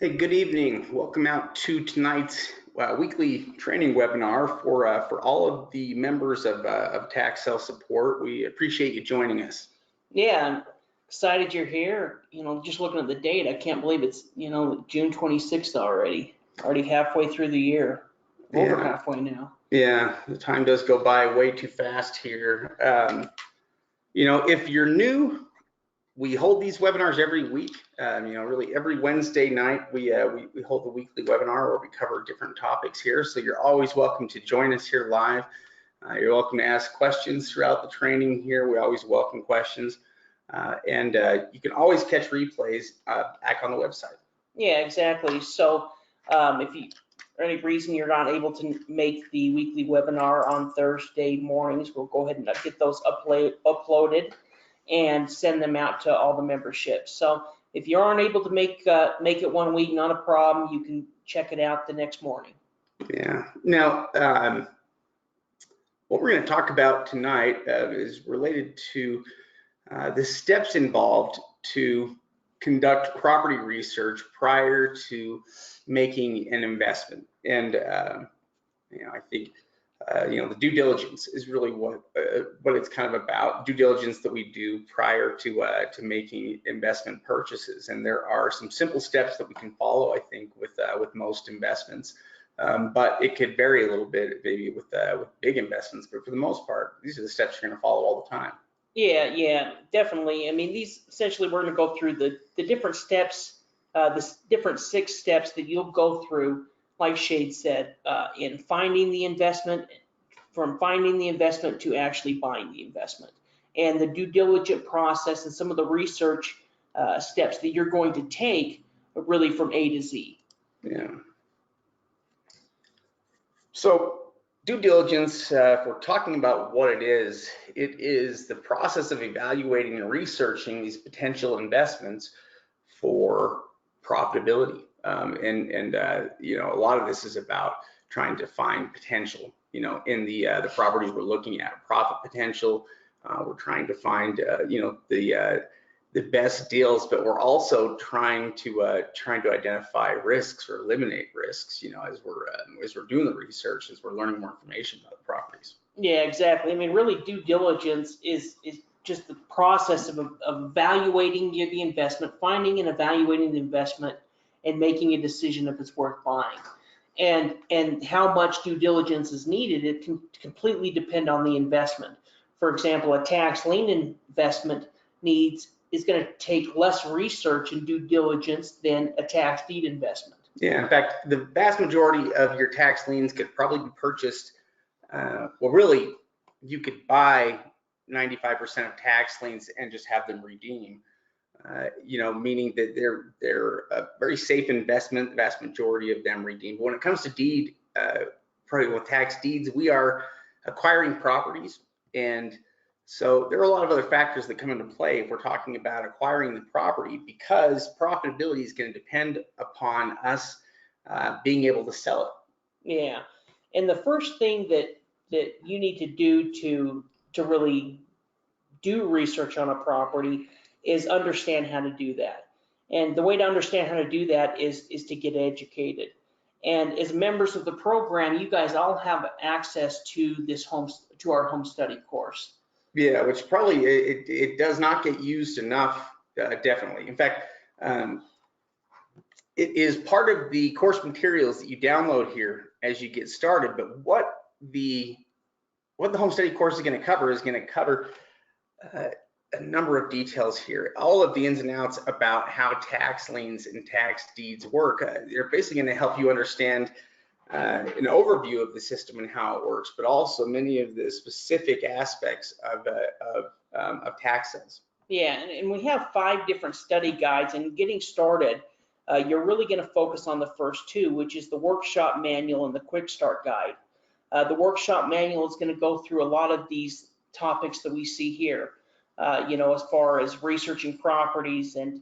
Hey, good evening. Welcome out to tonight's weekly training webinar for all of the members of Tax Sale Support. We appreciate you joining us. Yeah, I'm excited you're here. Just looking at the date, I can't believe it's, June 26th already. Already halfway through the year. Over halfway now. Yeah, the time does go by way too fast here. If you're new, we hold these webinars every week. Really every Wednesday night we hold the weekly webinar where we cover different topics here. So you're always welcome to join us here live. You're welcome to ask questions throughout the training here. We always welcome questions. And you can always catch replays back on the website. Yeah, exactly. So if you, for any reason you're not able to make the weekly webinar on Thursday mornings, we'll go ahead and get those uploaded and send them out to all the memberships. So if you aren't able to make it one week, not a problem. You can check it out the next morning. Yeah. Now, what we're going to talk about tonight is related to the steps involved to conduct property research prior to making an investment. And I think the due diligence is really what it's kind of about. Due diligence that we do prior to making investment purchases. And there are some simple steps that we can follow, I think, with most investments. But it could vary a little bit, maybe with big investments. But for the most part, these are the steps you're going to follow all the time. Yeah, definitely. I mean, these essentially we're going to go through the different steps, the different 6 steps that you'll go through, like Shade said, in finding the investment, from finding the investment to actually buying the investment, and the due diligence process and some of the research steps that you're going to take really from A to Z. Yeah. So due diligence, if we're talking about what it is the process of evaluating and researching these potential investments for profitability. A lot of this is about trying to find potential, in the properties we're looking at, profit potential. We're trying to find, the best deals, but we're also trying to identify risks or eliminate risks, as we're doing the research, as we're learning more information about the properties. Yeah, exactly. I mean, really, due diligence is just the process of evaluating the investment, finding and evaluating the investment, and making a decision if it's worth buying. And how much due diligence is needed, it can completely depend on the investment. For example, a tax lien investment is going to take less research and due diligence than a tax deed investment. Yeah, in fact, the vast majority of your tax liens could probably be purchased. Really, you could buy 95% of tax liens and just have them redeem. Meaning that they're a very safe investment. The vast majority of them redeem. But when it comes to deed, probably with tax deeds, we are acquiring properties, and so there are a lot of other factors that come into play if we're talking about acquiring the property, because profitability is going to depend upon us being able to sell it. Yeah, and the first thing that you need to do to really do research on a property is understand how to do that. And the way to understand how to do that is to get educated. And as members of the program, you guys all have access to our home study course. Yeah, which probably it does not get used enough, definitely. In fact, it is part of the course materials that you download here as you get started. But what the home study course is going to cover a number of details here. All of the ins and outs about how tax liens and tax deeds work. They're basically going to help you understand an overview of the system and how it works, but also many of the specific aspects of tax sales. Yeah, and we have 5 different study guides, and getting started, you're really going to focus on the first 2, which is the workshop manual and the quick start guide. The workshop manual is going to go through a lot of these topics that we see here, as far as researching properties and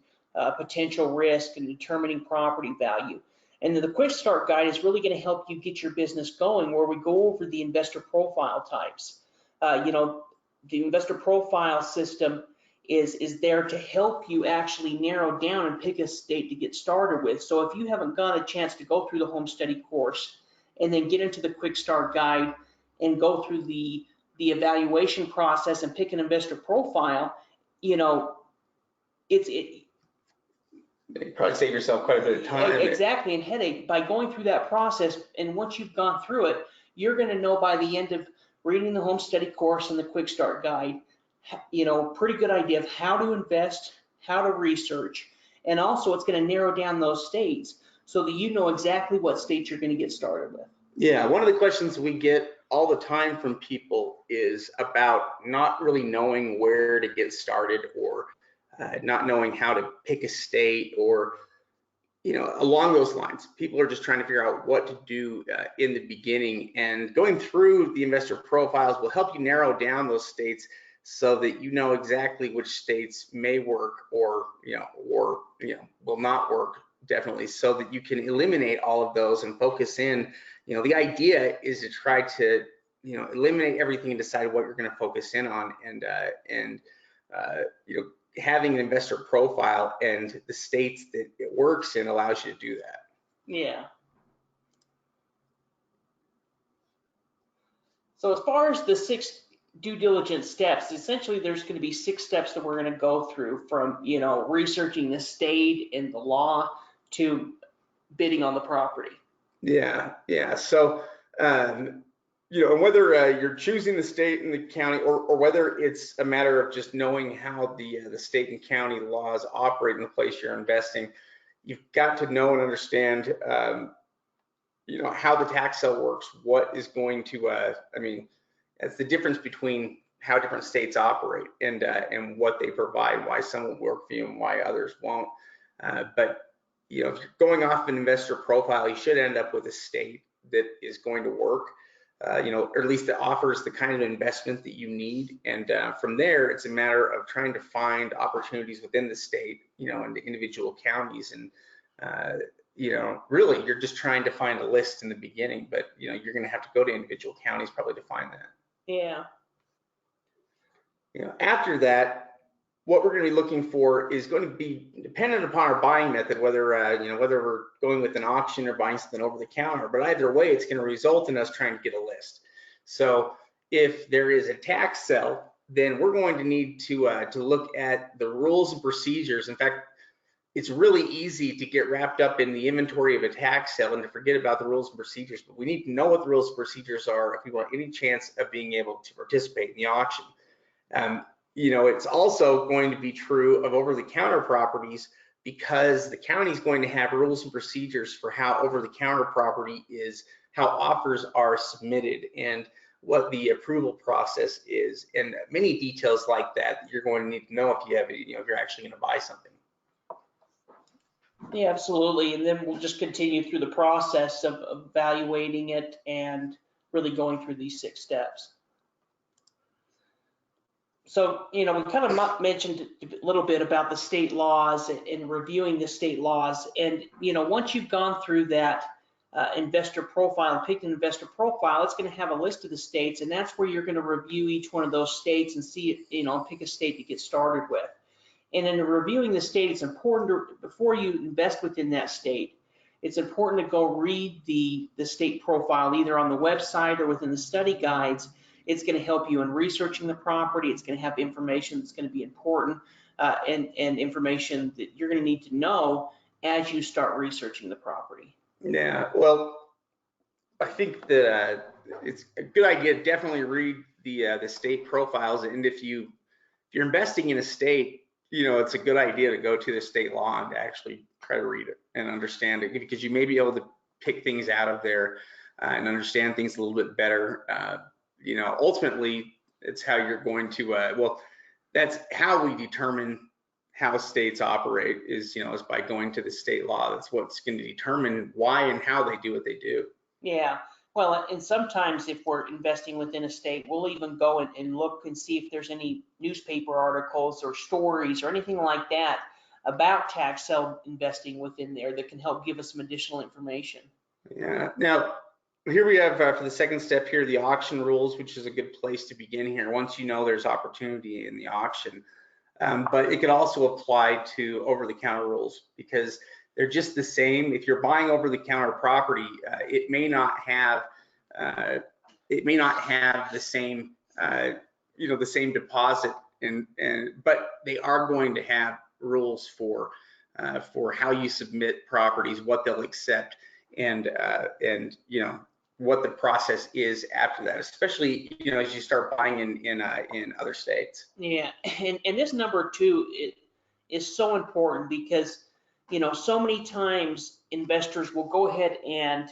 potential risk and determining property value. And then the quick start guide is really going to help you get your business going, where we go over the investor profile types. The investor profile system is there to help you actually narrow down and pick a state to get started with. So if you haven't got a chance to go through the home study course and then get into the quick start guide and go through the evaluation process and pick an investor profile, you know, you probably save yourself quite a bit of time. Exactly, and headache by going through that process. And once you've gone through it, you're going to know by the end of reading the home study course and the quick start guide, you know, pretty good idea of how to invest, how to research, and also it's going to narrow down those states so that you know exactly what states you're going to get started with. Yeah, one of the questions we get all the time from people is about not really knowing where to get started, or not knowing how to pick a state, or, you know, along those lines. People are just trying to figure out what to do in the beginning, and going through the investor profiles will help you narrow down those states so that you know exactly which states may work, or will not work, definitely, so that you can eliminate all of those and focus in. You know, the idea is to try to, you know, eliminate everything and decide what you're going to focus in on, and you know, having an investor profile and the states that it works in allows you to do that. Yeah. So as far as the 6 due diligence steps, essentially there's going to be 6 steps that we're going to go through, from, you know, researching the state and the law to bidding on the property. Yeah. So, you know, whether you're choosing the state and the county, or whether it's a matter of just knowing how the state and county laws operate in the place you're investing, you've got to know and understand, you know, how the tax sale works, what is going to, I mean, that's the difference between how different states operate and what they provide, why some will work for you and why others won't. But, you know, if you're going off an investor profile, you should end up with a state that is going to work, you know, or at least that offers the kind of investment that you need. And from there, it's a matter of trying to find opportunities within the state, you know, and the individual counties. And, you know, really, you're just trying to find a list in the beginning, but, you know, you're going to have to go to individual counties probably to find that. Yeah. You know, after that, what we're going to be looking for is going to be dependent upon our buying method, whether you know, whether we're going with an auction or buying something over the counter. But either way, it's going to result in us trying to get a list. So if there is a tax sale, then we're going to need to look at the rules and procedures. In fact, it's really easy to get wrapped up in the inventory of a tax sale and to forget about the rules and procedures. But we need to know what the rules and procedures are if we want any chance of being able to participate in the auction. You know, it's also going to be true of over-the-counter properties, because the county is going to have rules and procedures for how over-the-counter property is, how offers are submitted, and what the approval process is, and many details like that you're going to need to know if you have, you know, if you're actually going to buy something. Yeah, absolutely. And then we'll just continue through the process of evaluating it and really going through these 6 steps. So, you know, we kind of mentioned a little bit about the state laws and reviewing the state laws. And, you know, once you've gone through that investor profile and picked an investor profile, it's going to have a list of the states, and that's where you're going to review each one of those states and see, you know, pick a state to get started with. And in reviewing the state, it's important to, before you invest within that state, it's important to go read the state profile either on the website or within the study guides. It's going to help you in researching the property. It's going to have information that's going to be important and information that you're going to need to know as you start researching the property. Yeah, well, I think that it's a good idea to definitely read the state profiles. And if you're investing in a state, you know, it's a good idea to go to the state law and to actually try to read it and understand it, because you may be able to pick things out of there and understand things a little bit better. You know, ultimately, it's how you're going to, well, that's how we determine how states operate is, you know, is by going to the state law. That's what's going to determine why and how they do what they do. Yeah, well, and sometimes if we're investing within a state, we'll even go and look and see if there's any newspaper articles or stories or anything like that about tax sale investing within there that can help give us some additional information. Yeah, now, here we have for the second step here, the auction rules, which is a good place to begin here. Once you know there's opportunity in the auction, but it could also apply to over-the-counter rules because they're just the same. If you're buying over-the-counter property, it may not have the same the same deposit, but they are going to have rules for how you submit properties, what they'll accept, and what the process is after that, especially as you start buying in other states. Yeah, and this number two is so important because so many times investors will go ahead and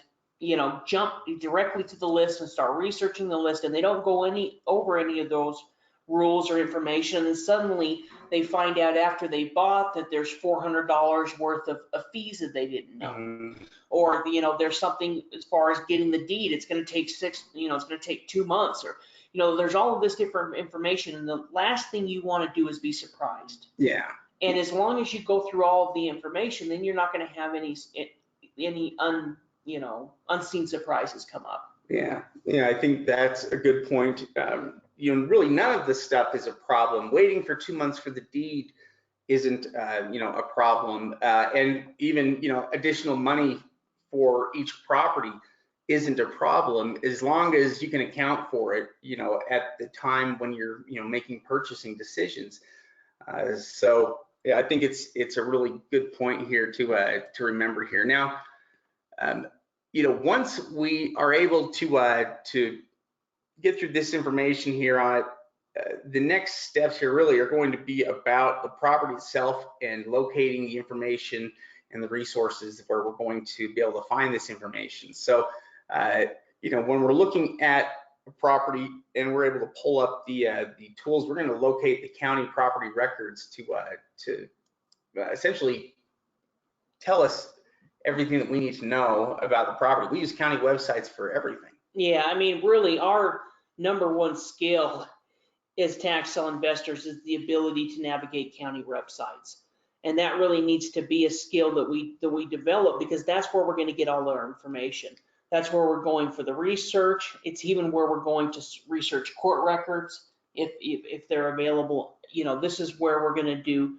jump directly to the list and start researching the list, and they don't go over any of those rules or information, and suddenly they find out after they bought that there's $400 worth of fees that they didn't know, or there's something as far as getting the deed, it's going to take it's going to take 2 months, or there's all of this different information, and the last thing you want to do is be surprised. Yeah. And as long as you go through all of the information, then you're not going to have any unseen surprises come up. Yeah, I think that's a good point. Really none of this stuff is a problem. Waiting for 2 months for the deed isn't a problem, and even additional money for each property isn't a problem as long as you can account for it at the time when you're making purchasing decisions. So yeah, I think it's a really good point here to remember here. Now, once we are able to get through this information here on it, the next steps here really are going to be about the property itself and locating the information and the resources where we're going to be able to find this information. So, when we're looking at a property and we're able to pull up the tools, we're going to locate the county property records to essentially tell us everything that we need to know about the property. We use county websites for everything. Yeah, I mean, really, our number one skill as tax sale investors is the ability to navigate county websites, and that really needs to be a skill that we develop, because that's where we're going to get all our information. That's where we're going for the research. It's even where we're going to research court records if they're available. This is where we're going to do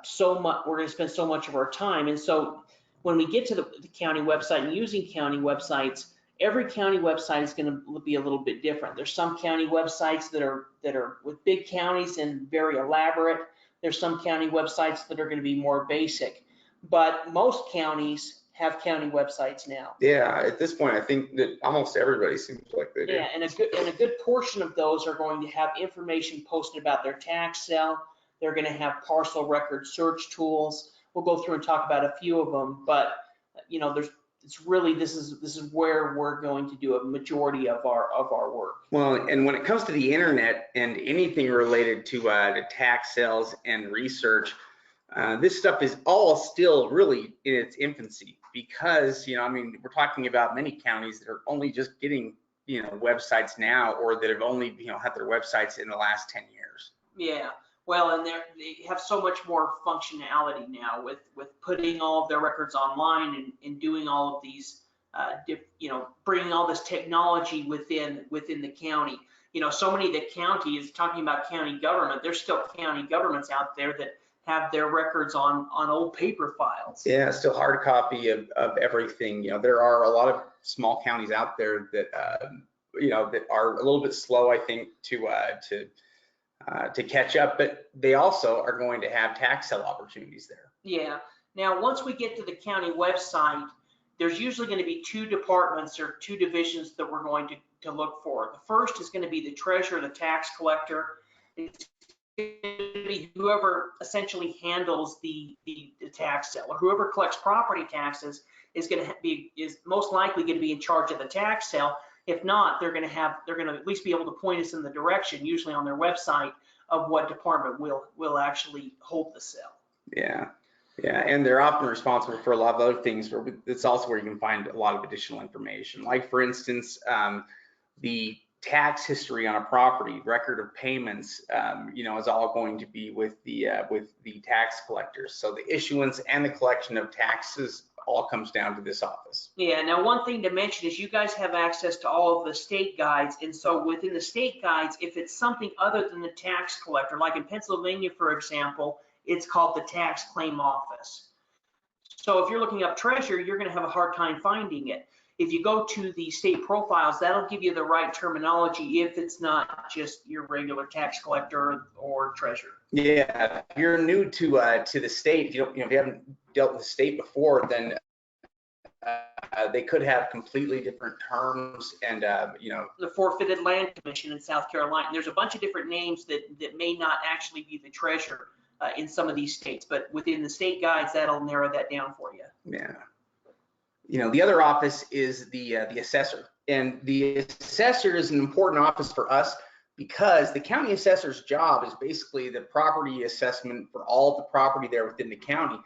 so much. We're going to spend so much of our time, and so when we get to the county website and using county websites, every county website is going to be a little bit different. There's some county websites that are with big counties and very elaborate. There's some county websites that are going to be more basic, but most counties have county websites now. Yeah, at this point, I think that almost everybody seems like they do. Yeah, and a good portion of those are going to have information posted about their tax sale. They're going to have parcel record search tools. We'll go through and talk about a few of them, but this is where we're going to do a majority of our work. Well, and when it comes to the internet and anything related to tax sales and research, this stuff is all still really in its infancy, because we're talking about many counties that are only just getting websites now, or that have only had their websites in the last 10 years. Yeah. Well, and they have so much more functionality now with putting all of their records online and doing all of these, bringing all this technology within the county. So many of the counties, talking about county government, there's still county governments out there that have their records on old paper files. Yeah, still hard copy of everything. There are a lot of small counties out there that that are a little bit slow, I think, to catch up, but they also are going to have tax sale opportunities there. Yeah. Now, once we get to the county website, there's usually going to be two departments or two divisions that we're going to look for. The first is going to be the treasurer, the tax collector. It's going to be whoever essentially handles the tax sale, or whoever collects property taxes is most likely going to be in charge of the tax sale. If not, they're going to at least be able to point us in the direction, usually on their website, of what department will actually hold the sale. Yeah, and they're often responsible for a lot of other things. It's also where you can find a lot of additional information. Like, for instance, the tax history on a property, record of payments, is all going to be with the tax collectors. So the issuance and the collection of taxes all comes down to this office. Yeah, now one thing to mention is you guys have access to all of the state guides, and so within the state guides, if it's something other than the tax collector, like in Pennsylvania, for example, it's called the tax claim office. So if you're looking up treasurer, you're going to have a hard time finding it. If you go to the state profiles, that'll give you the right terminology if it's not just your regular tax collector or treasurer. Yeah, if you're new to the state, if you haven't dealt with the state before, then they could have completely different terms, and the Forfeited Land Commission in South Carolina. There's a bunch of different names that may not actually be the treasurer in some of these states, but within the state guides, that'll narrow that down for you. Yeah. The other office is the assessor, and the assessor is an important office for us because the county assessor's job is basically the property assessment for all the property there within the county.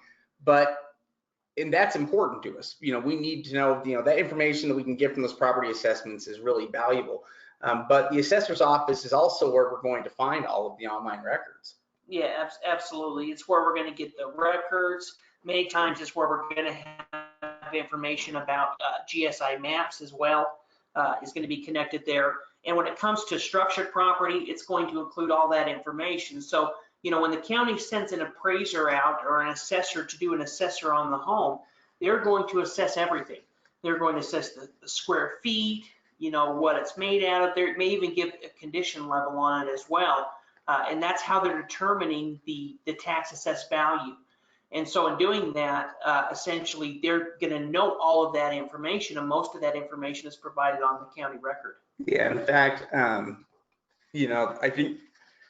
And that's important to us. We need to know, that information that we can get from those property assessments is really valuable. But the assessor's office is also where we're going to find all of the online records. Yeah, absolutely. It's where we're going to get the records. Many times it's where we're going to have information about GSI maps as well, is going to be connected there. And when it comes to structured property, it's going to include all that information. So, when the county sends an appraiser out or an assessor to do an assessor on the home, they're going to assess everything. They're going to assess the square feet, what it's made out of. They may even give a condition level on it as well. And that's how they're determining the tax assessed value. And so in doing that, essentially, they're going to note all of that information, and most of that information is provided on the county record. Yeah, in fact, I think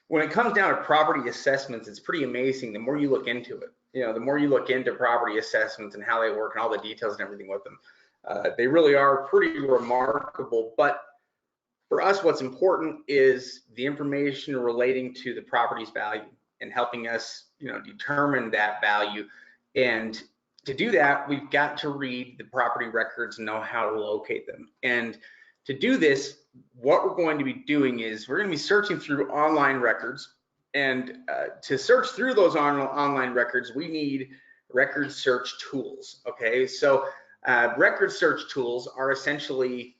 when it comes down to property assessments, it's pretty amazing. The more you look into it, the more you look into property assessments and how they work and all the details and everything with them, they really are pretty remarkable. But for us, what's important is the information relating to the property's value and helping us, determine that value. And to do that, we've got to read the property records and know how to locate them. And to do this, what we're going to be doing is we're going to be searching through online records. And to search through those online records, we need record search tools. Okay, so record search tools are essentially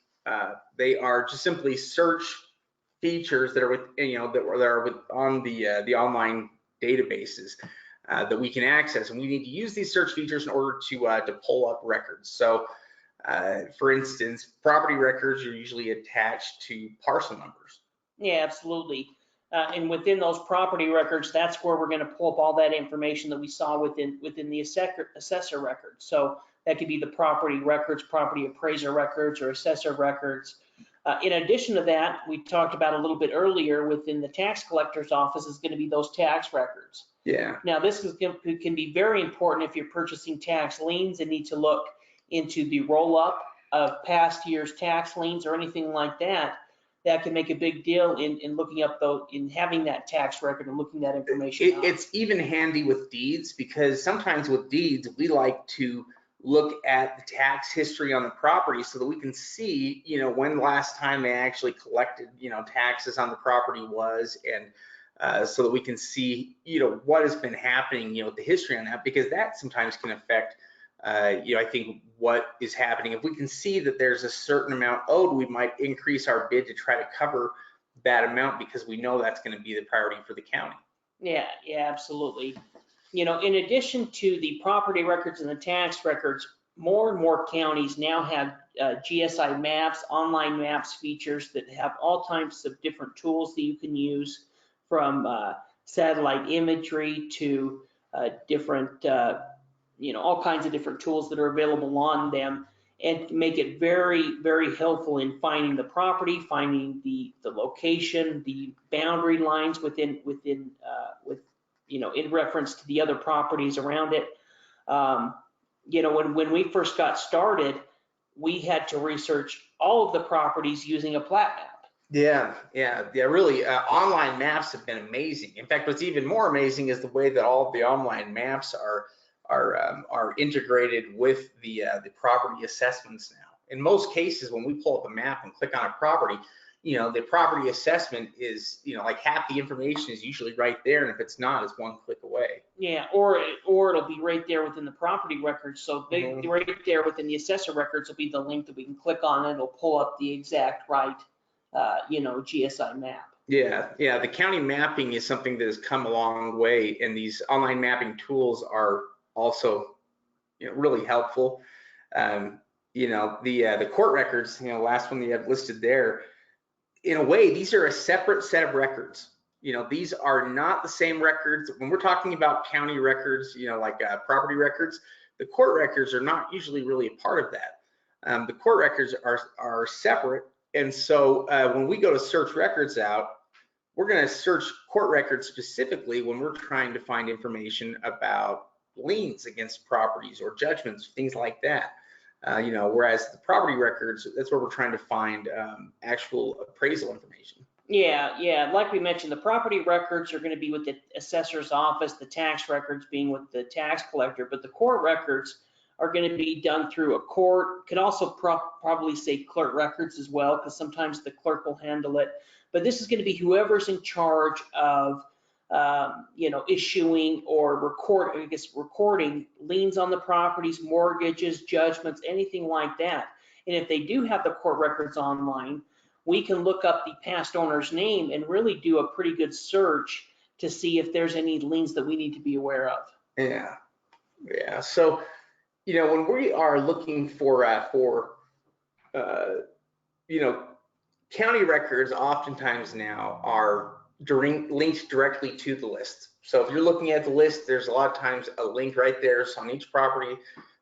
they are just simply search features that are on the online databases that we can access, and we need to use these search features in order to pull up records. So, for instance, property records are usually attached to parcel numbers. Yeah, absolutely. And within those property records, that's where we're going to pull up all that information that we saw within the assessor record. So that could be the property records, property appraiser records, or assessor records. In addition to that, we talked about a little bit earlier within the tax collector's office is going to be those tax records. Yeah. Now this can be very important if you're purchasing tax liens and need to look into the roll-up of past year's tax liens or anything like that. That can make a big deal in looking up in having that tax record and looking that information up. It's even handy with deeds, because sometimes with deeds we like to look at the tax history on the property so that we can see, when the last time they actually collected, taxes on the property was, and so that we can see, what has been happening, with the history on that, because that sometimes can affect, I think what is happening. If we can see that there's a certain amount owed, we might increase our bid to try to cover that amount because we know that's going to be the priority for the county. Yeah, absolutely. In addition to the property records and the tax records, more and more counties now have GSI maps, online maps features that have all types of different tools that you can use, from satellite imagery to different, all kinds of different tools that are available on them, and make it very, very helpful in finding the property, finding the location, the boundary lines in reference to the other properties around it. When we first got started, we had to research all of the properties using a plat map. Yeah, really, online maps have been amazing. In fact, what's even more amazing is the way that all of the online maps are integrated with the property assessments now. In most cases, when we pull up a map and click on a property, the property assessment is, like half the information is usually right there, and if it's not, it's one click away. Yeah, or it'll be right there within the property records. So right there within the assessor records will be the link that we can click on, and it'll pull up the exact right, GSI map. Yeah, the county mapping is something that has come a long way, and these online mapping tools are also, really helpful. The court records, last one you have listed there, in a way, these are a separate set of records. These are not the same records. When we're talking about county records, like property records, the court records are not usually really a part of that. The court records are separate. And so when we go to search records out, we're going to search court records specifically when we're trying to find information about liens against properties or judgments, things like that. Whereas the property records, that's where we're trying to find actual appraisal information. Yeah. Like we mentioned, the property records are going to be with the assessor's office, the tax records being with the tax collector, but the court records are going to be done through a court. Could also probably say clerk records as well, because sometimes the clerk will handle it. But this is going to be whoever's in charge of, issuing or recording liens on the properties, mortgages, judgments, anything like that. And if they do have the court records online, we can look up the past owner's name and really do a pretty good search to see if there's any liens that we need to be aware of. Yeah. So, when we are looking for county records, oftentimes now are linked directly to the list. So if you're looking at the list, there's a lot of times a link right there. So on each property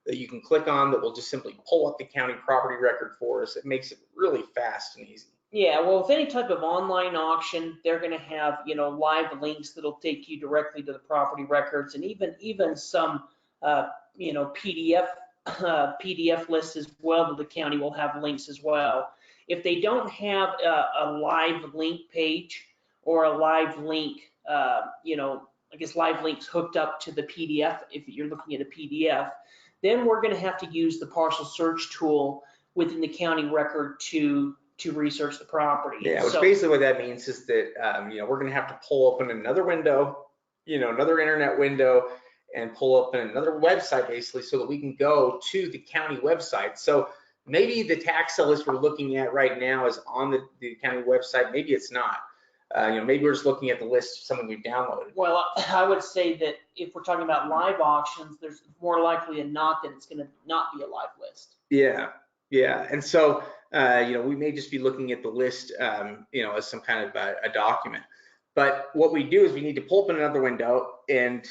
that you can click on that will just simply pull up the county property record for us. It makes it really fast and easy. Yeah, well, with any type of online auction, they're going to have, live links that'll take you directly to the property records, and even some, PDF lists as well that the county will have links as well. If they don't have a live link page or a live link, live links hooked up to the PDF, if you're looking at a PDF, then we're going to have to use the partial search tool within the county record to research the property. Yeah, which basically what that means is that we're going to have to pull open another window, another internet window, and pull open another website basically so that we can go to the county website. So maybe the tax sale list we're looking at right now is on the county website. Maybe it's not. Maybe we're just looking at the list of something we've downloaded. Well, I would say that if we're talking about live auctions, there's more likely than not that it's going to not be a live list. Yeah. And so, we may just be looking at the list, as some kind of a document. But what we do is we need to pull open another window and,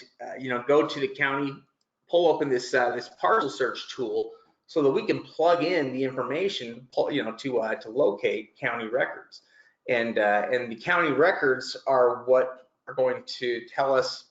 go to the county, pull open this parcel search tool so that we can plug in the information, to locate county records. And the county records are what are going to tell us,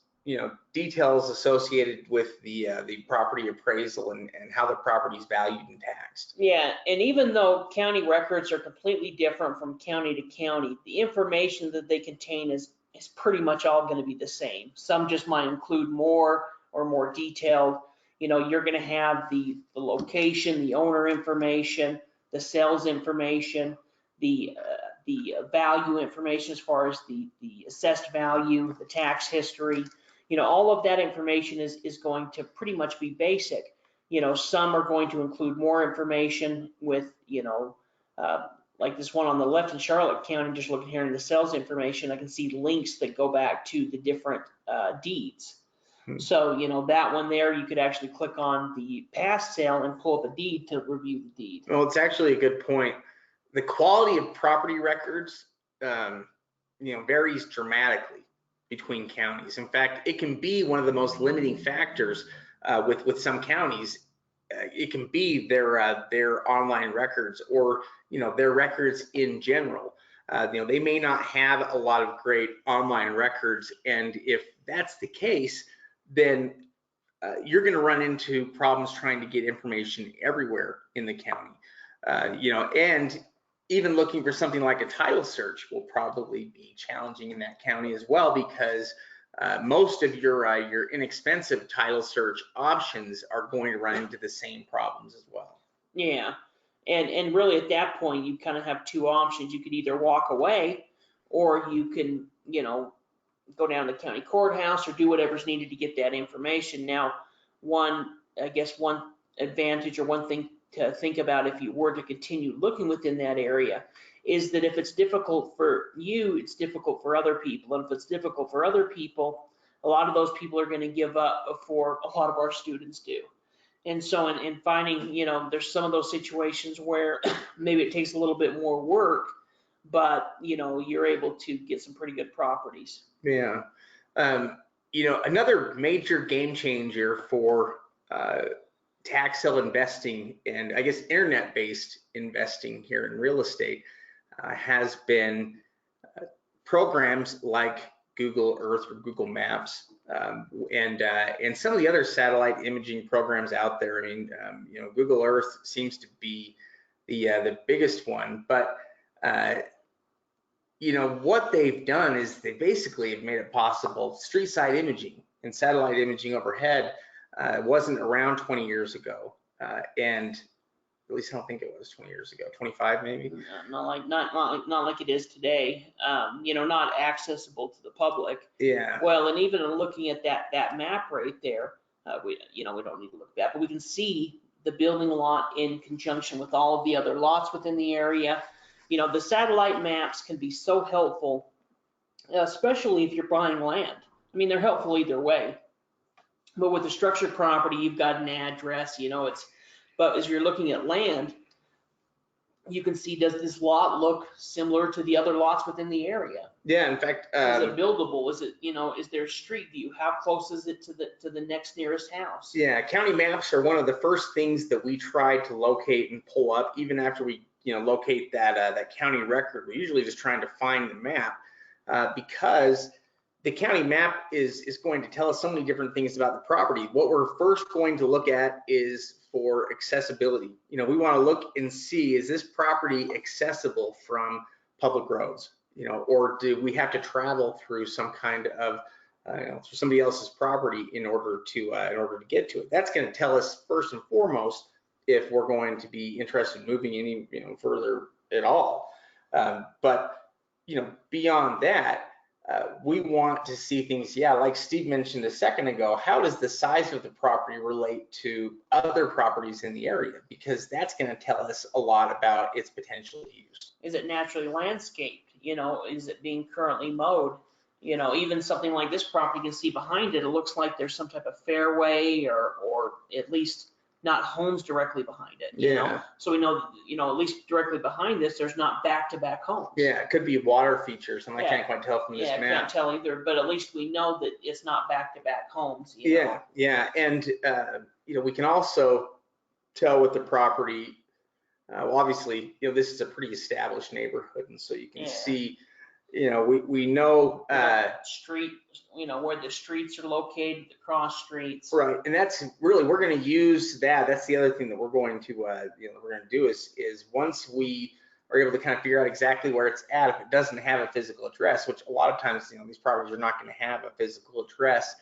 details associated with the property appraisal and how the property is valued and taxed. Yeah, and even though county records are completely different from county to county, the information that they contain is pretty much all going to be the same. Some just might include more or more detailed. You're going to have the location, the owner information, the sales information, the value information as far as the assessed value, the tax history. All of that information is going to pretty much be basic. Some are going to include more information with, like this one on the left in Charlotte County, just looking here in the sales information, I can see links that go back to the different deeds. So, that one there, you could actually click on the past sale and pull up a deed to review the deed. Well, it's actually a good point. The quality of property records, varies dramatically between counties. In fact, it can be one of the most limiting factors with some counties. It can be their online records or their records in general. They may not have a lot of great online records, and if that's the case, then you're going to run into problems trying to get information everywhere in the county. And even looking for something like a title search will probably be challenging in that county as well, because most of your inexpensive title search options are going to run into the same problems as well. Yeah, and really at that point you kind of have two options. You could either walk away, or you can go down to the county courthouse or do whatever's needed to get that information. Now, I guess one advantage or one thing to think about if you were to continue looking within that area is that if it's difficult for you, it's difficult for other people. And if it's difficult for other people, a lot of those people are going to give up before a lot of our students do. And so in finding, there's some of those situations where maybe it takes a little bit more work, but, you're able to get some pretty good properties. Yeah. Another major game changer for tax sale investing and I guess internet-based investing here in real estate has been programs like Google Earth or Google Maps and some of the other satellite imaging programs out there. I mean, Google Earth seems to be the biggest one, but what they've done is they basically have made it possible. Street side imaging and satellite imaging overhead wasn't around 20 years ago, and at least I don't think it was 20 years ago, 25 maybe. Not like it is today. Not accessible to the public. Yeah. Well, and even in looking at that map right there, we don't need to look at that, but we can see the building lot in conjunction with all of the other lots within the area. The satellite maps can be so helpful, especially if you're buying land. I mean, they're helpful either way. But with the structured property, you've got an address, but as you're looking at land, you can see, does this lot look similar to the other lots within the area? Yeah, in fact, is it buildable? Is it, is there street view? How close is it to the next nearest house? Yeah, county maps are one of the first things that we try to locate and pull up, even after we locate that county record. We're usually just trying to find the map because the county map is going to tell us so many different things about the property. What we're first going to look at is for accessibility. We want to look and see, is this property accessible from public roads? Or do we have to travel through some kind of through somebody else's property in order to get to it? That's going to tell us first and foremost if we're going to be interested in moving any further at all. But beyond that, we want to see things, like Steve mentioned a second ago. How does the size of the property relate to other properties in the area? Because that's going to tell us a lot about its potential use. Is it naturally landscaped? Is it being currently mowed? Even something like this property, you can see behind it, it looks like there's some type of fairway or at least not homes directly behind it. You know? So we know, at least directly behind this, there's not back-to-back homes. Yeah, it could be water features, and I can't quite tell from this map. Yeah, I can't tell either, but at least we know that it's not back-to-back homes. Yeah, and we can also tell with the property. Well, obviously, this is a pretty established neighborhood, and so you can see. We know street, where the streets are located, the cross streets. Right, and that's really, we're going to use that. That's the other thing that we're going to do is once we are able to kind of figure out exactly where it's at, if it doesn't have a physical address, which a lot of times these properties are not going to have a physical address,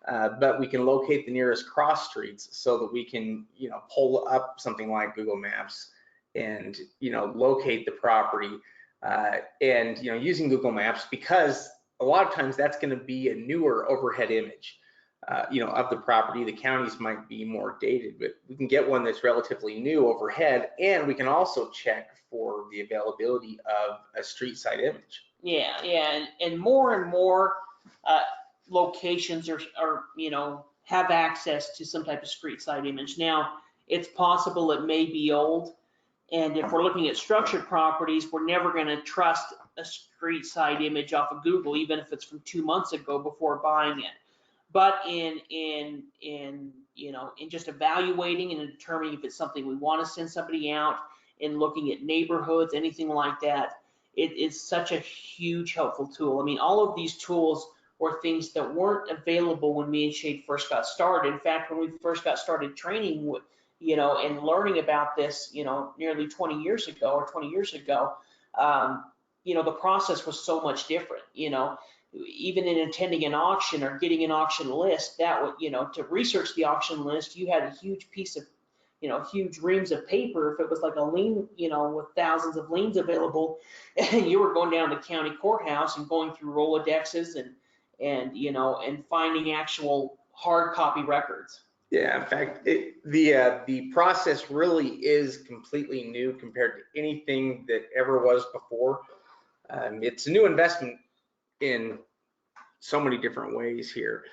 but we can locate the nearest cross streets so that we can pull up something like Google Maps and locate the property. And using Google Maps, because a lot of times that's going to be a newer overhead image of the property. The counties might be more dated, but we can get one that's relatively new overhead, and we can also check for the availability of a street side image. And more locations are have access to some type of street side image. Now, it's possible it may be old. And if we're looking at structured properties, we're never going to trust a street side image off of Google, even if it's from 2 months ago before buying it. But in just evaluating and determining if it's something we want to send somebody out, and looking at neighborhoods, anything like that, it is such a huge helpful tool. I mean, all of these tools were things that weren't available when me and Shade first got started. In fact, when we first got started training with and learning about this, nearly 20 years ago or 20 years ago, the process was so much different. Even in attending an auction or getting an auction list, that would, to research the auction list, you had a huge piece of, huge reams of paper. If it was like a lien, with thousands of liens available, and you were going down to the county courthouse and going through Rolodexes and and finding actual hard copy records. Yeah, in fact, the process really is completely new compared to anything that ever was before. It's a new investment in so many different ways here.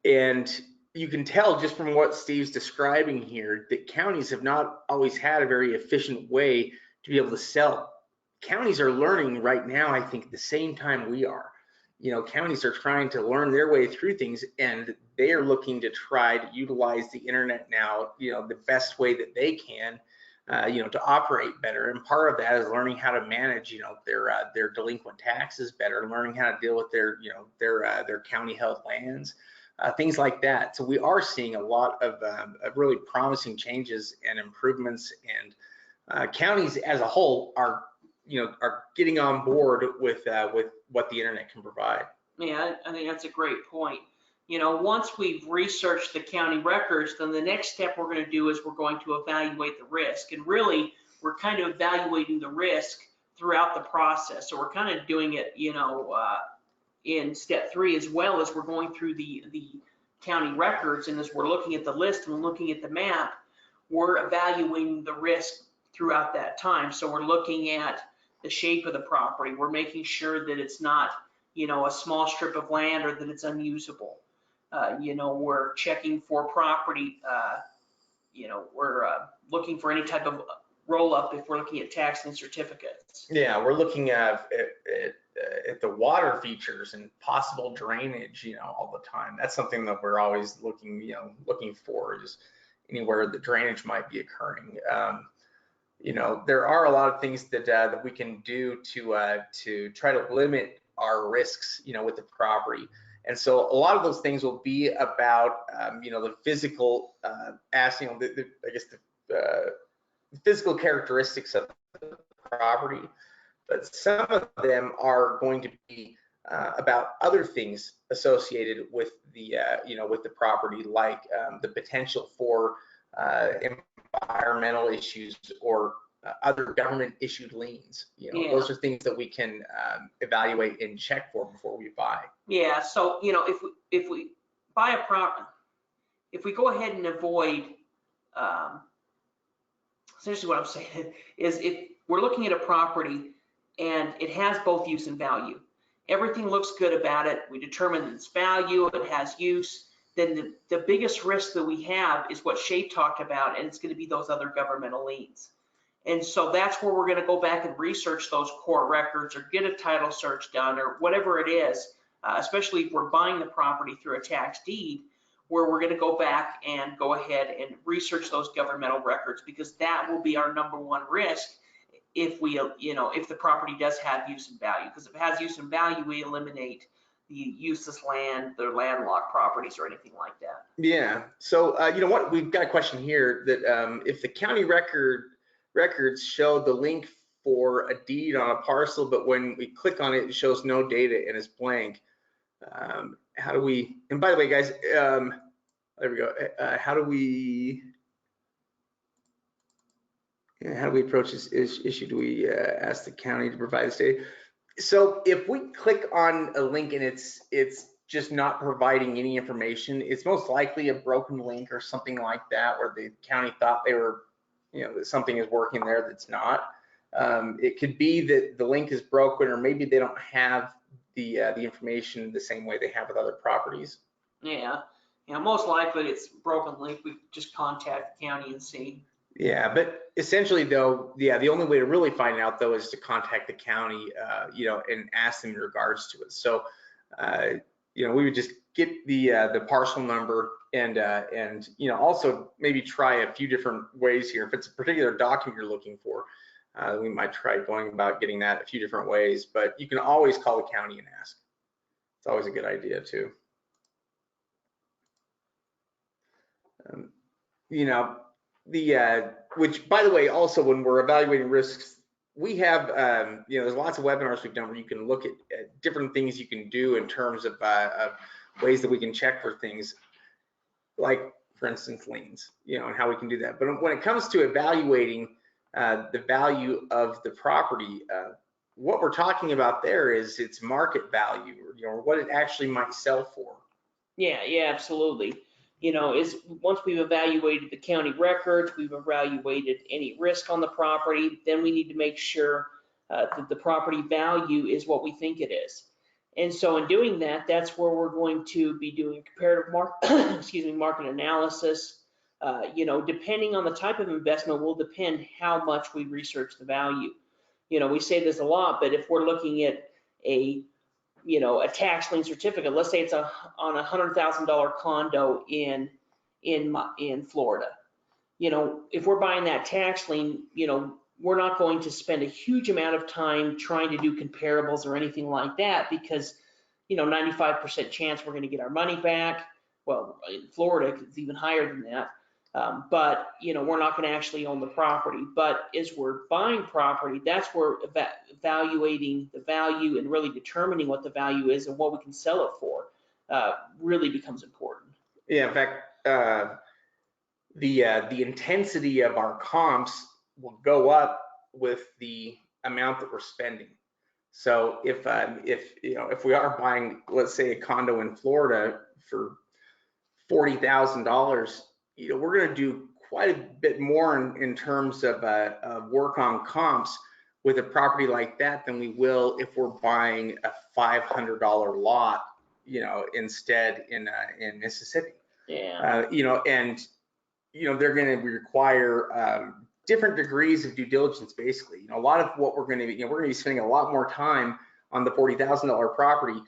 And you can tell just from what Steve's describing here that counties have not always had a very efficient way to be able to sell. Counties are learning right now, I think, at the same time we are. Counties are trying to learn their way through things, and they are looking to try to utilize the internet now, the best way that they can, to operate better. And part of that is learning how to manage, their delinquent taxes better, learning how to deal with their county held lands, things like that. So we are seeing a lot of really promising changes and improvements, and counties as a whole are getting on board with what the internet can provide. Yeah, I think that's a great point. Once we've researched the county records, then the next step we're going to do is we're going to evaluate the risk. And really, we're kind of evaluating the risk throughout the process. So we're kind of doing it, in step 3, as well as we're going through the county records. And as we're looking at the list and looking at the map, we're evaluating the risk throughout that time. So we're looking at the shape of the property. We're making sure that it's not, a small strip of land or that it's unusable. We're checking for property. We're looking for any type of roll up if we're looking at tax lien certificates. Yeah, we're looking at the water features and possible drainage, all the time. That's something that we're always looking for, is anywhere the drainage might be occurring. There are a lot of things that we can do to try to limit our risks, with the property. And so a lot of those things will be about, the physical, the physical characteristics of the property. But some of them are going to be about other things associated with the, with the property, like the potential for environmental issues or other government issued liens. Those are things that we can evaluate and check for before we buy. Yeah, so if we buy a property, if we go ahead and avoid, essentially what I'm saying is, if we're looking at a property and it has both use and value, everything looks good about it, we determine its value, it has use, then the biggest risk that we have is what Shay talked about, and it's going to be those other governmental liens. And so that's where we're going to go back and research those court records or get a title search done or whatever it is, especially if we're buying the property through a tax deed, where we're going to go back and go ahead and research those governmental records, because that will be our #1 risk if we, if the property does have use and value. Because if it has use and value, we eliminate the useless land, the landlocked properties, or anything like that. Yeah. So what, we've got a question here that if the county records show the link for a deed on a parcel, but when we click on it, it shows no data and it's blank. How do we, and by the way, guys, there we go. How do we approach this issue? Do we ask the county to provide this data? So if we click on a link and it's just not providing any information, it's most likely a broken link or something like that, where the county thought they were, that something is working there that's not. It could be that the link is broken, or maybe they don't have the information the same way they have with other properties. Yeah, most likely it's broken link. We just contact the county and see. Yeah, but essentially though, the only way to really find out though is to contact the county, and ask them in regards to it. So, we would just get the parcel number and also maybe try a few different ways here. If it's a particular document you're looking for, we might try going about getting that a few different ways, but you can always call the county and ask. It's always a good idea too. Which, by the way, also when we're evaluating risks, we have, there's lots of webinars we've done where you can look at different things you can do in terms of ways that we can check for things, like, for instance, liens, and how we can do that. But when it comes to evaluating the value of the property, what we're talking about there is its market value, or, you know, what it actually might sell for. Yeah, absolutely. You know, is once we've evaluated the county records, we've evaluated any risk on the property, then we need to make sure that the property value is what we think it is. And so in doing that, that's where we're going to be doing a comparative market analysis. You know, depending on the type of investment will depend how much we research the value. You know, we say this a lot, but if we're looking at a tax lien certificate, let's say it's on a $100,000 condo in Florida. You know, if we're buying that tax lien, you know, we're not going to spend a huge amount of time trying to do comparables or anything like that, because, you know, 95% chance we're going to get our money back. Well, in Florida, it's even higher than that. But, you know, we're not going to actually own the property. But as we're buying property, that's where evaluating the value and really determining what the value is and what we can sell it for really becomes important. Yeah, in fact, the intensity of our comps will go up with the amount that we're spending. So if you know, if we are buying, let's say, a condo in Florida for $40,000, you know, we're going to do quite a bit more in terms of work on comps with a property like that than we will if we're buying a $500 lot, you know, instead in Mississippi. Yeah. You know, and you know, they're going to require different degrees of due diligence. Basically, you know, a lot of what we're going to be, you know, we're going to be spending a lot more time on the $40,000 property,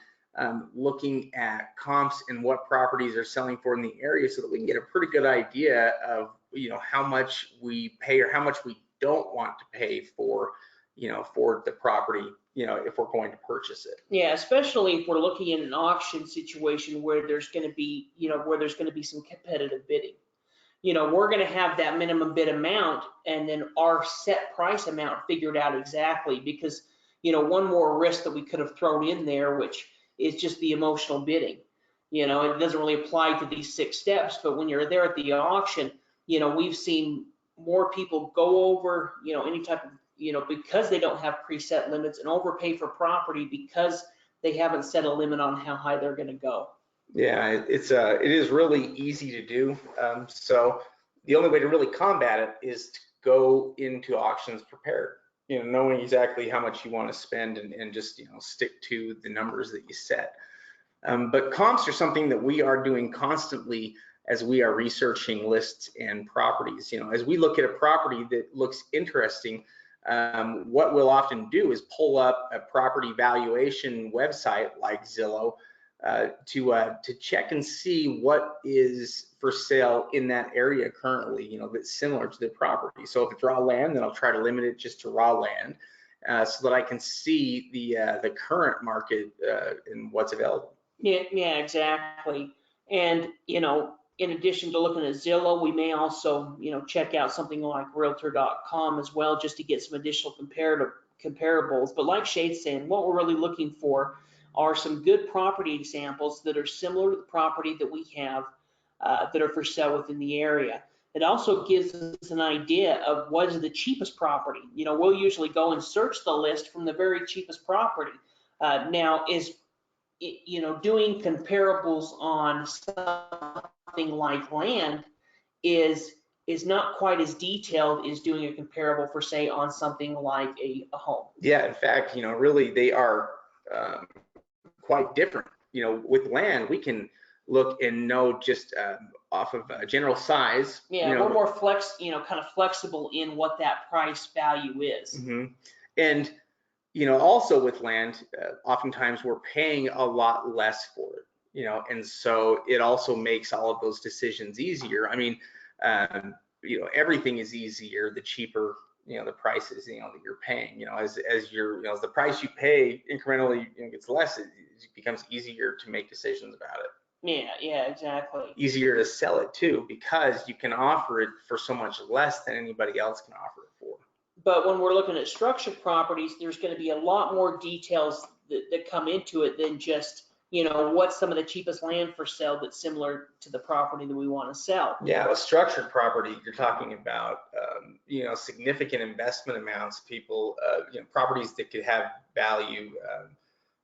looking at comps and what properties are selling for in the area, so that we can get a pretty good idea of, you know, how much we pay or how much we don't want to pay for, you know, for the property, you know, if we're going to purchase it. Yeah, especially if we're looking at an auction situation where there's going to be, you know, where there's going to be some competitive bidding. You know, we're going to have that minimum bid amount and then our set price amount figured out exactly, because, you know, one more risk that we could have thrown in there, which is just the emotional bidding. You know, it doesn't really apply to these 6 steps, but when you're there at the auction, you know, we've seen more people go over, you know, any type of, you know, because they don't have preset limits, and overpay for property because they haven't set a limit on how high they're going to go. Yeah, it is really easy to do. So the only way to really combat it is to go into auctions prepared, you know, knowing exactly how much you want to spend and just, you know, stick to the numbers that you set. But comps are something that we are doing constantly as we are researching lists and properties. You know, as we look at a property that looks interesting, what we'll often do is pull up a property valuation website like Zillow to check and see what is for sale in that area currently, you know, that's similar to the property. So if it's raw land, then I'll try to limit it just to raw land, so that I can see the current market and what's available. Yeah, exactly. And, you know, in addition to looking at Zillow, we may also, you know, check out something like realtor.com as well, just to get some additional comparables. But like Shade's saying, what we're really looking for are some good property examples that are similar to the property that we have that are for sale within the area. It also gives us an idea of what is the cheapest property. You know, we'll usually go and search the list from the very cheapest property. Now, you know, doing comparables on something like land is not quite as detailed as doing a comparable for, say, on something like a home. Yeah, in fact, you know, really they are quite different. You know, with land, we can look and know just off of general size. Yeah, you know, we're more kind of flexible in what that price value is. Mm-hmm. And, you know, also with land, oftentimes we're paying a lot less for it, you know, and so it also makes all of those decisions easier. I mean, you know, everything is easier the cheaper, you know, the prices, you know, that you're paying. You know, as you're, you know, as the price you pay incrementally, you know, gets less, it becomes easier to make decisions about it. Yeah, exactly. Easier to sell it too, because you can offer it for so much less than anybody else can offer it for. But when we're looking at structured properties, there's going to be a lot more details that come into it than just, what's some of the cheapest land for sale that's similar to the property that we want to sell. Yeah, with structured property, you're talking about, significant investment amounts, people, properties that could have value,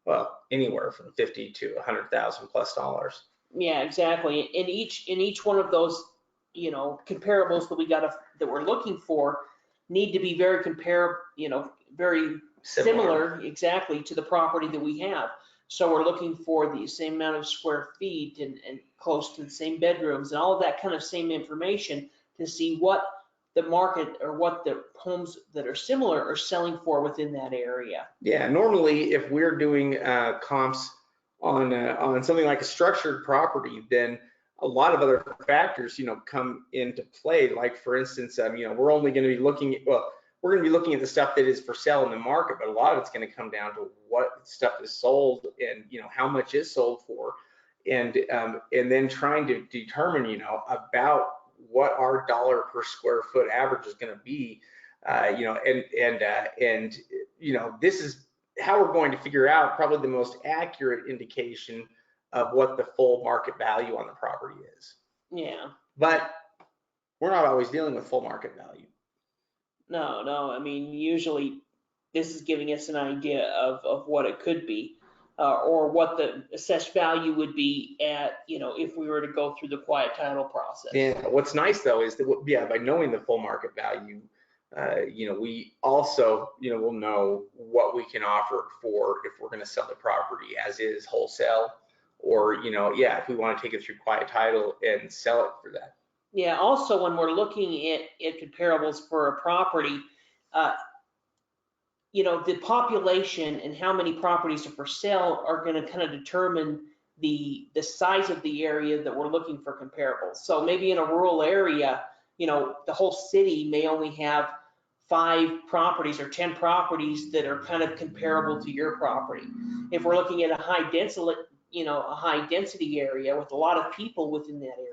well, anywhere from 50 to 100,000 plus dollars. Yeah, exactly. In each one of those, comparables that we're looking for need to be very very similar exactly to the property that we have. So we're looking for the same amount of square feet and close to the same bedrooms and all of that kind of same information to see what the market or what the homes that are similar are selling for within that area. Yeah, normally if we're doing comps on something like a structured property, then a lot of other factors, come into play. Like for instance, we're only going to be looking at, we're going to be looking at the stuff that is for sale in the market, but a lot of it's going to come down to what stuff is sold and how much is sold for, and then trying to determine about what our dollar per square foot average is going to be, this is how we're going to figure out probably the most accurate indication of what the full market value on the property is. Yeah. But we're not always dealing with full market value. No. I mean, usually this is giving us an idea of what it could be, or what the assessed value would be at, if we were to go through the quiet title process. Yeah. What's nice though is that, by knowing the full market value, we also, will know what we can offer for if we're going to sell the property as is wholesale, or, if we want to take it through quiet title and sell it for that. Yeah, also when we're looking at comparables for a property, the population and how many properties are for sale are going to kind of determine the size of the area that we're looking for comparables. So maybe in a rural area, the whole city may only have 5 properties or 10 properties that are kind of comparable to your property. If we're looking at a high density area with a lot of people within that area,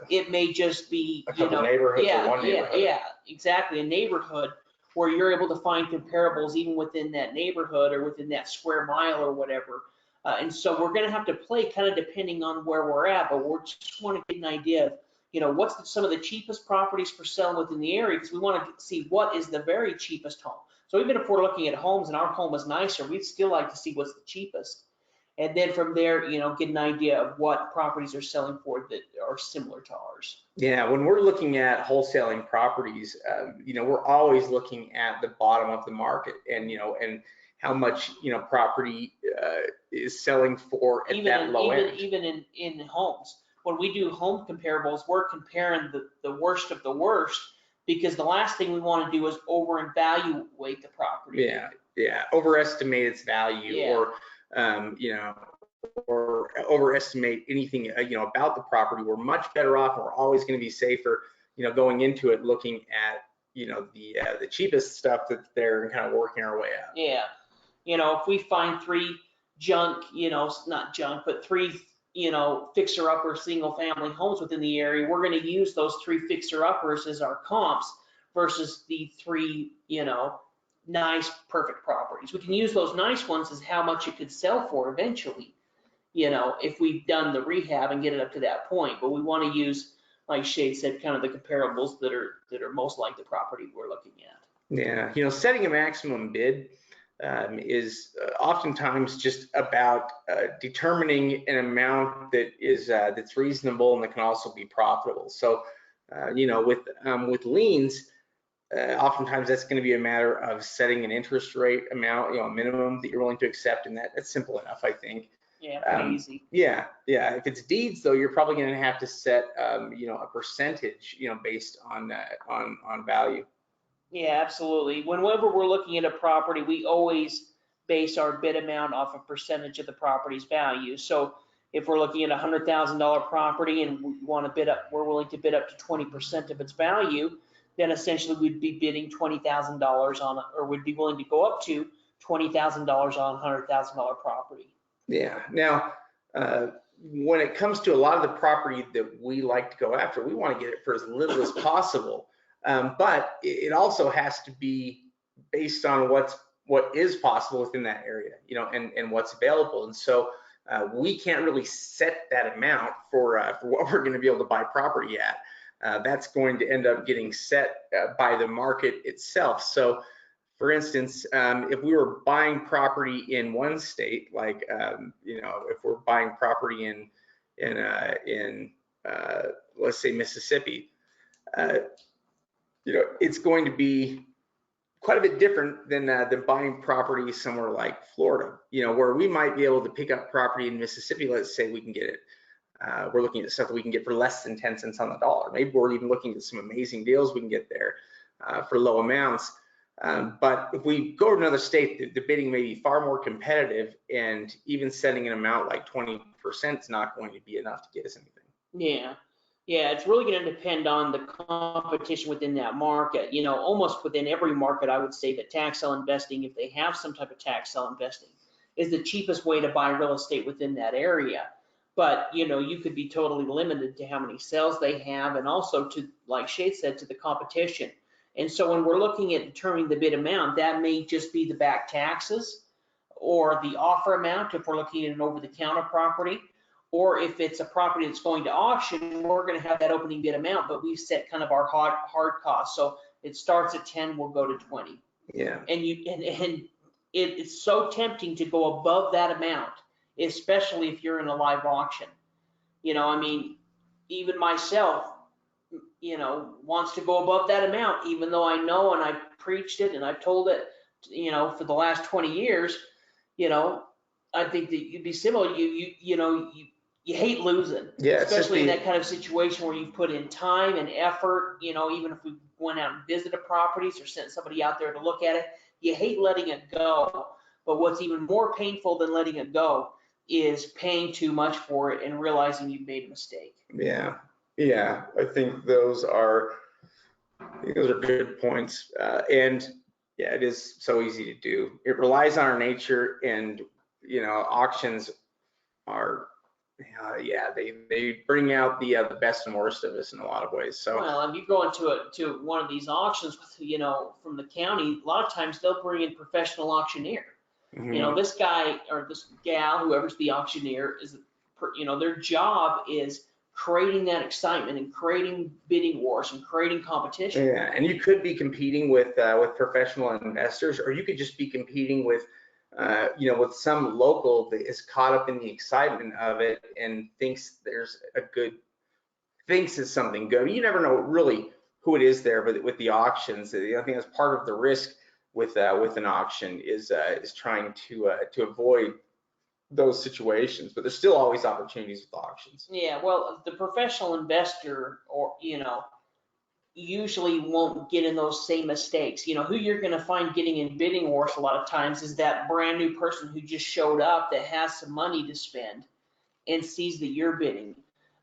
it may just be a couple neighborhoods or one neighborhood. Yeah, exactly, a neighborhood where you're able to find comparables even within that neighborhood or within that square mile or whatever. And so we're going to have to play kind of depending on where we're at, but we just want to get an idea of what's some of the cheapest properties for sale within the area, because we want to see what is the very cheapest home. So even if we're looking at homes and our home is nicer, we'd still like to see what's the cheapest. And then from there, get an idea of what properties are selling for that are similar to ours. Yeah, when we're looking at wholesaling properties, we're always looking at the bottom of the market, and and how much property is selling for at that low end. Even in homes, when we do home comparables, we're comparing the worst of the worst, because the last thing we want to do is over-evaluate the property. Yeah, overestimate its value, or or overestimate anything about the property. We're much better off, and we're always going to be safer going into it looking at the cheapest stuff that's there and kind of working our way out. Yeah, if we find 3 junk, not junk, but 3 fixer-upper single-family homes within the area, we're going to use those 3 fixer-uppers as our comps versus the 3 nice perfect properties. We can use those nice ones as how much it could sell for eventually, if we've done the rehab and get it up to that point. But we want to use, like Shade said, kind of the comparables that are most like the property we're looking at. Yeah, setting a maximum bid is oftentimes just about determining an amount that is that's reasonable and that can also be profitable. So with liens, oftentimes that's going to be a matter of setting an interest rate amount, a minimum that you're willing to accept, and that's simple enough, I think. Yeah, pretty easy. Yeah. If it's deeds, though, you're probably going to have to set a percentage based on value. Yeah, absolutely. Whenever we're looking at a property, we always base our bid amount off a percentage of the property's value. So if we're looking at a $100,000 property and we're willing to bid up to 20% of its value, then essentially we'd be bidding $20,000 on, or would be willing to go up to $20,000 on a $100,000 property. Yeah. Now, when it comes to a lot of the property that we like to go after, we want to get it for as little as possible. But it also has to be based on what is possible within that area, and what's available. And so, we can't really set that amount for what we're going to be able to buy property at. That's going to end up getting set by the market itself. So, for instance, if we were buying property in one state, like if we're buying property in let's say Mississippi, it's going to be quite a bit different than buying property somewhere like Florida, where we might be able to pick up property in Mississippi. Let's say we can get it. We're looking at stuff that we can get for less than 10 cents on the dollar. Maybe we're even looking at some amazing deals we can get there for low amounts. But if we go to another state, the bidding may be far more competitive, and even setting an amount like 20% is not going to be enough to get us anything. Yeah, it's really going to depend on the competition within that market. Almost within every market, I would say that tax sale investing, if they have some type of tax sale investing, is the cheapest way to buy real estate within that area. But, you could be totally limited to how many sales they have, and also to, like Shade said, to the competition. And so when we're looking at determining the bid amount, that may just be the back taxes or the offer amount if we're looking at an over-the-counter property. Or if it's a property that's going to auction, we're going to have that opening bid amount, but we've set kind of our hard cost. So it starts at 10, we'll go to 20. Yeah. And it's so tempting to go above that amount, especially if you're in a live auction. Even myself, wants to go above that amount, even though I know, and I've preached it and I've told it, for the last 20 years, I think that you'd be similar. You hate losing, especially in that kind of situation where you've put in time and effort. Even if we went out and visited properties or sent somebody out there to look at it, you hate letting it go. But what's even more painful than letting it go is paying too much for it and realizing you've made a mistake. Yeah, I think those are good points. And yeah, it is so easy to do. It relies on our nature, and auctions are, they bring out the best and worst of us in a lot of ways. So well, if you go into one of these auctions with, from the county, a lot of times they'll bring in professional auctioneer. mhm. This guy or this gal, whoever's the auctioneer, is, their job is creating that excitement and creating bidding wars and creating competition. Yeah, and you could be competing with professional investors, or you could just be competing with with some local that is caught up in the excitement of it and thinks it's something good. You never know really who it is there, but with the auctions, I think that's part of the risk with an auction is trying to avoid those situations. But there's still always opportunities with auctions. Yeah, well, the professional investor, or usually won't get in those same mistakes. Who you're going to find getting in bidding wars a lot of times is that brand new person who just showed up that has some money to spend and sees that you're bidding.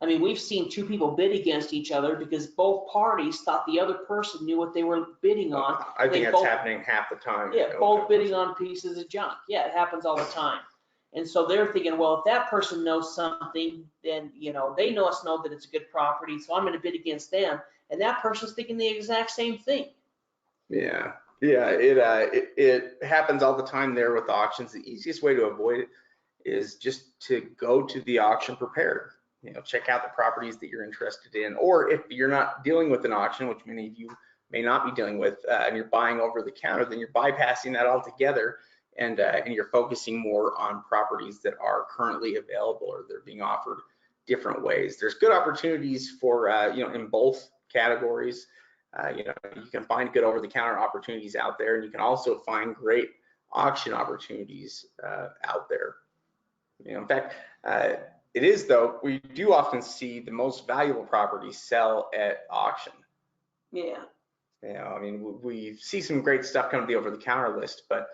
We've seen two people bid against each other because both parties thought the other person knew what they were bidding on. I think that's happening half the time. Yeah, both bidding on pieces of junk. Yeah, it happens all the time. And so they're thinking, well, if that person knows something, then, they must know that it's a good property, so I'm going to bid against them. And that person's thinking the exact same thing. Yeah, it happens all the time there with auctions. The easiest way to avoid it is just to go to the auction prepared. Check out the properties that you're interested in, or if you're not dealing with an auction, which many of you may not be dealing with, and you're buying over the counter, then you're bypassing that altogether, and you're focusing more on properties that are currently available or they're being offered different ways. There's good opportunities for in both categories. You can find good over-the-counter opportunities out there, and you can also find great auction opportunities out there. In fact, it is, though, we do often see the most valuable properties sell at auction. Yeah. We see some great stuff come to the over-the-counter list, but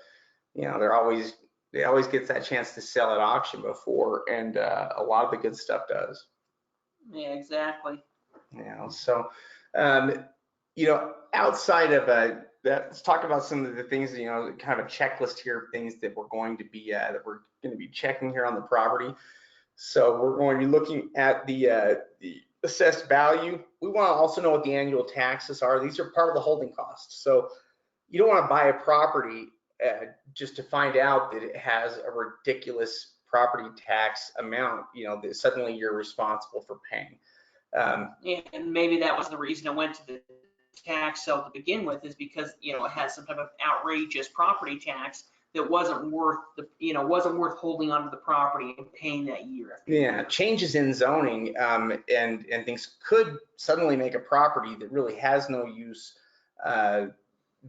they always get that chance to sell at auction before, and a lot of the good stuff does. Yeah, exactly. So outside of that, let's talk about some of the things, kind of a checklist here of things that we're going to be checking here on the property. So we're going to be looking at the assessed value. We want to also know what the annual taxes are. These are part of the holding costs. So you don't want to buy a property just to find out that it has a ridiculous property tax amount, that suddenly you're responsible for paying. And maybe that was the reason it went to the tax sale to begin with, is because, it has some type of outrageous property tax that wasn't worth holding onto the property and paying that year after year. Yeah, changes in zoning and things could suddenly make a property that really has no use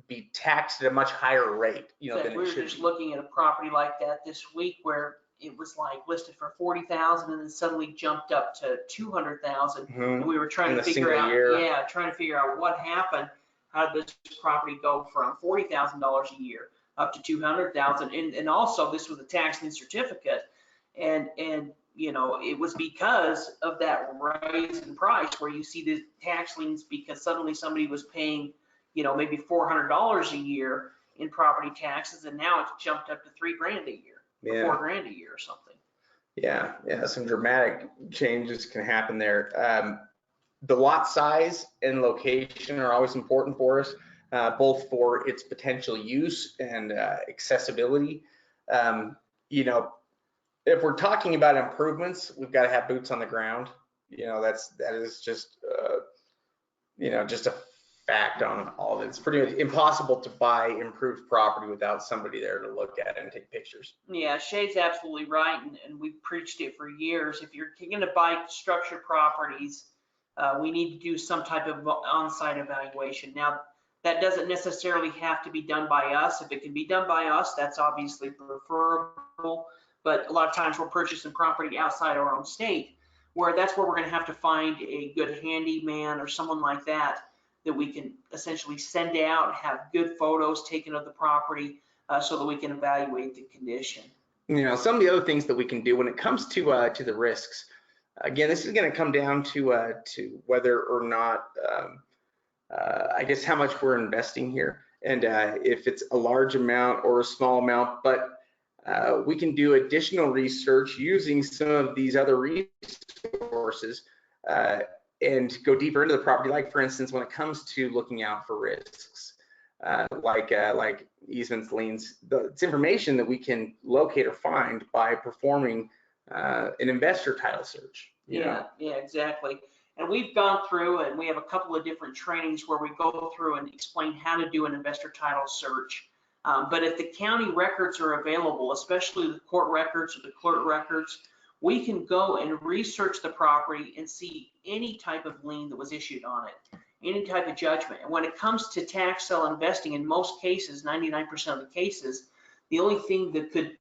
be taxed at a much higher rate, So than we it were should just be. looking at a property like that this week where it was like listed for 40,000 and then suddenly jumped up to 200,000. And we were trying to figure out, what happened. How did this property go from $40,000 a year up to 200,000? And also this was a tax lien certificate, and it was because of that rise in price where you see the tax liens, because suddenly somebody was paying maybe $400 a year in property taxes, and now it's jumped up to $3,000 a year, or $4,000 a year or something. Yeah, some dramatic changes can happen there. The lot size and location are always important for us, both for its potential use and accessibility. If we're talking about improvements, we've got to have boots on the ground. That is just just a fact on all of it. It's pretty impossible to buy improved property without somebody there to look at it and take pictures. Yeah, Shay's absolutely right, and we've preached it for years. If you're going to buy structured properties, we need to do some type of on-site evaluation. Now, that doesn't necessarily have to be done by us. If it can be done by us, that's obviously preferable. But a lot of times we're purchasing property outside our own state, that's where we're going to have to find a good handyman or someone like that we can essentially send out, have good photos taken of the property, so that we can evaluate the condition. Some of the other things that we can do when it comes to the risks. Again, this is going to come down to whether or not, I guess, how much we're investing here, and if it's a large amount or a small amount. But we can do additional research using some of these other resources and go deeper into the property. Like, for instance, when it comes to looking out for risks, like easements, liens, it's information that we can locate or find by performing an investor title search. Yeah, exactly. And we've gone through, and we have a couple of different trainings where we go through and explain how to do an investor title search. But if the county records are available, especially the court records or the clerk records, we can go and research the property and see any type of lien that was issued on it, any type of judgment. And when it comes to tax sale investing, in most cases, 99% of the cases, the only thing that could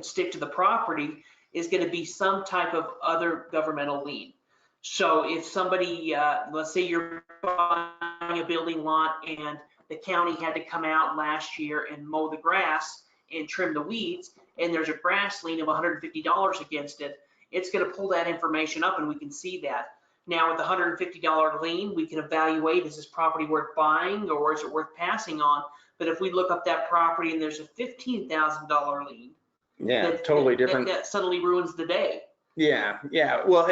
stick to the property is going to be some type of other governmental lien. So if somebody, let's say you're buying a building lot and the county had to come out last year and mow the grass and trim the weeds, and there's a grass lien of $150 against it, it's going to pull that information up and we can see that. Now with the $150 lien, we can evaluate, is this property worth buying or is it worth passing on? But if we look up that property and there's a $15,000 lien, totally different. That suddenly ruins the day. Yeah. Well,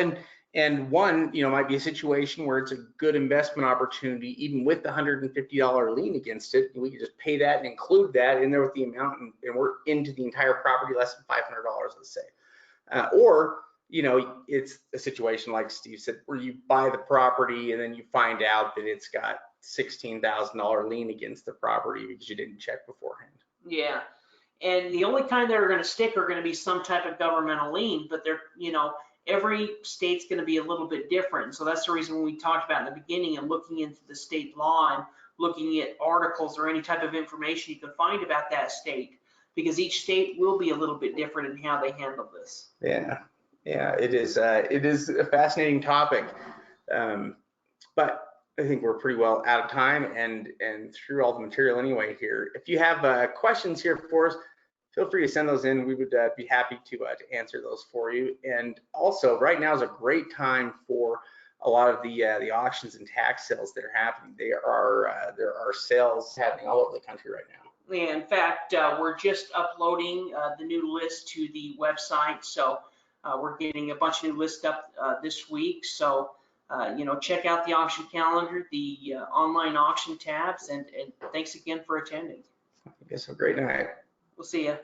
and one, might be a situation where it's a good investment opportunity, even with the $150 lien against it. We could just pay that and include that in there with the amount, and we're into the entire property less than $500, let's say. Or, it's a situation like Steve said, where you buy the property and then you find out that it's got $16,000 lien against the property because you didn't check beforehand. Yeah. And the only kind that are going to stick are going to be some type of governmental lien, but they're, every state's going to be a little bit different. So that's the reason when we talked about in the beginning and looking into the state law and looking at articles or any type of information you can find about that state, because each state will be a little bit different in how they handle this. Yeah, it is a fascinating topic, but I think we're pretty well out of time and through all the material anyway here. If you have questions here for us, feel free to send those in. We would be happy to answer those for you. And also, right now is a great time for a lot of the auctions and tax sales that are happening. There are sales happening all over the country right now. Yeah, in fact, we're just uploading the new list to the website. So we're getting a bunch of new lists up this week. So, check out the auction calendar, the online auction tabs, and thanks again for attending. I guess have a great night. We'll see you.